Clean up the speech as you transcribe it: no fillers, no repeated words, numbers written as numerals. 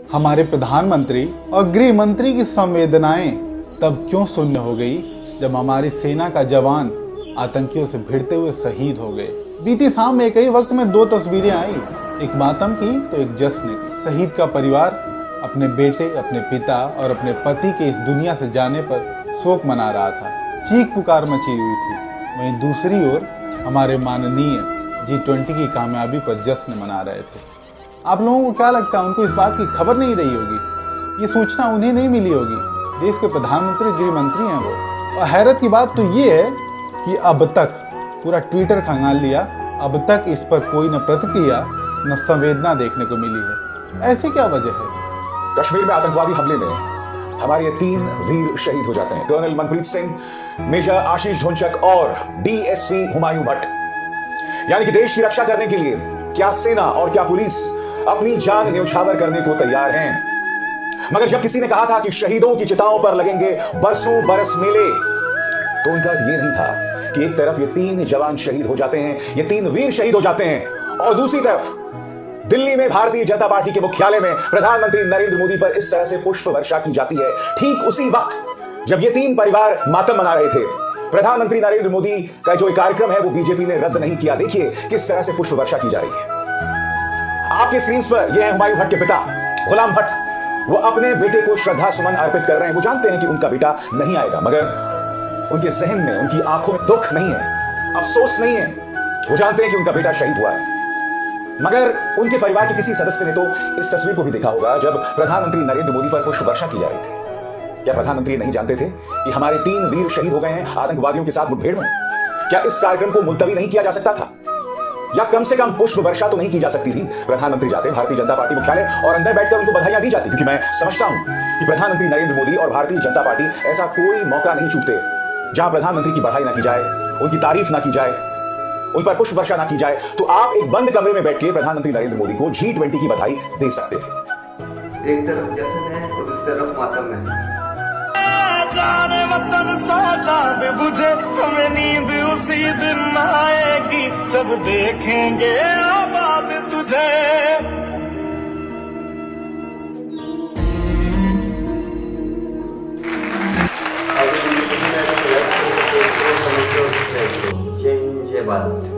हमारे प्रधानमंत्री और गृह मंत्री की संवेदनाएं तब क्यों शून्य हो गई जब हमारी सेना का जवान आतंकियों से भिड़ते हुए शहीद हो गए। बीती शाम में एक ही वक्त में दो तस्वीरें आई, एक मातम की तो एक जश्न की। शहीद का परिवार अपने बेटे, अपने पिता और अपने पति के इस दुनिया से जाने पर शोक मना रहा था, चीख पुकार मची हुई थी। वहीं दूसरी ओर हमारे माननीय G20 की कामयाबी पर जश्न मना रहे थे। आप लोगों को क्या लगता है, उनको इस बात की खबर नहीं रही होगी? ये सूचना उन्हें नहीं मिली होगी। देश के प्रधानमंत्री, गृह मंत्री हैं वो। और हैरत की बात तो ये है कि अब तक पूरा ट्विटर खंगाल लिया, अब तक इस पर कोई न प्रतिक्रिया न संवेदना देखने को मिली है। ऐसी क्या वजह है? कश्मीर में आतंकवादी हमले में हमारे ये 3 वीर शहीद हो जाते हैं, कर्नल मनप्रीत सिंह, मेजर आशीष ढोंचक और DSP हुमायूं भट्ट। यानी कि देश की रक्षा करने के लिए क्या सेना और क्या पुलिस अपनी जान न्यौछावर करने को तैयार हैं। मगर जब किसी ने कहा था कि शहीदों की चिताओं पर लगेंगे बरसों बरस मेले, तो उनका ये नहीं था कि एक तरफ ये 3 जवान शहीद हो जाते हैं, ये 3 वीर शहीद हो जाते हैं, और दूसरी तरफ दिल्ली में भारतीय जनता पार्टी के मुख्यालय में प्रधानमंत्री नरेंद्र मोदी पर इस तरह से पुष्प वर्षा की जाती है। ठीक उसी वक्त जब ये 3 परिवार मातम मना रहे थे, प्रधानमंत्री नरेंद्र मोदी का जो कार्यक्रम है वो बीजेपी ने रद्द नहीं किया। देखिए किस तरह से पुष्प वर्षा की जा रही है। आपके स्क्रीन पर यह है हुमायूं भट्ट के पिता गुलाम भट्ट। वो अपने बेटे को श्रद्धा सुमन अर्पित कर रहे हैं। वो जानते हैं कि उनका बेटा नहीं आएगा, मगर उनके जहन में, उनकी आंखों में दुख नहीं है, अफसोस नहीं है। वो जानते हैं कि उनका बेटा शहीद हुआ है। मगर उनके परिवार के किसी सदस्य ने तो इस तस्वीर को भी देखा होगा जब प्रधानमंत्री नरेंद्र मोदी पर पुष्प वर्षा की जा रही थी। क्या प्रधानमंत्री नहीं जानते थे कि हमारे 3 वीर शहीद हो गए हैं आतंकवादियों के साथ मुठभेड़ में? क्या इस कार्यक्रम को मुलतवी नहीं किया जा सकता था, या कम से कम पुष्प वर्षा तो नहीं की जा सकती थी? प्रधानमंत्री जाते भारतीय जनता पार्टी मुख्यालय और अंदर बैठकर उनको बधाइयां दी जाती, क्योंकि मैं समझता हूं कि प्रधानमंत्री नरेंद्र मोदी और भारतीय जनता पार्टी ऐसा कोई मौका नहीं चूकते जहां प्रधानमंत्री की बधाई ना की जाए, उनकी तारीफ ना की जाए, उन पर पुष्प वर्षा ना की जाए। तो आप एक बंद कमरे में बैठ के प्रधानमंत्री नरेंद्र मोदी को G20 की बधाई दे सकते थे। एक तरफ जश्न है और दूसरी तरफ मातम है। जाने वतन सा चांद बुझे, हमें नींद उसी दिन आएगी जब देखेंगे आबाद तुझे। जय हिंद, जय भारत।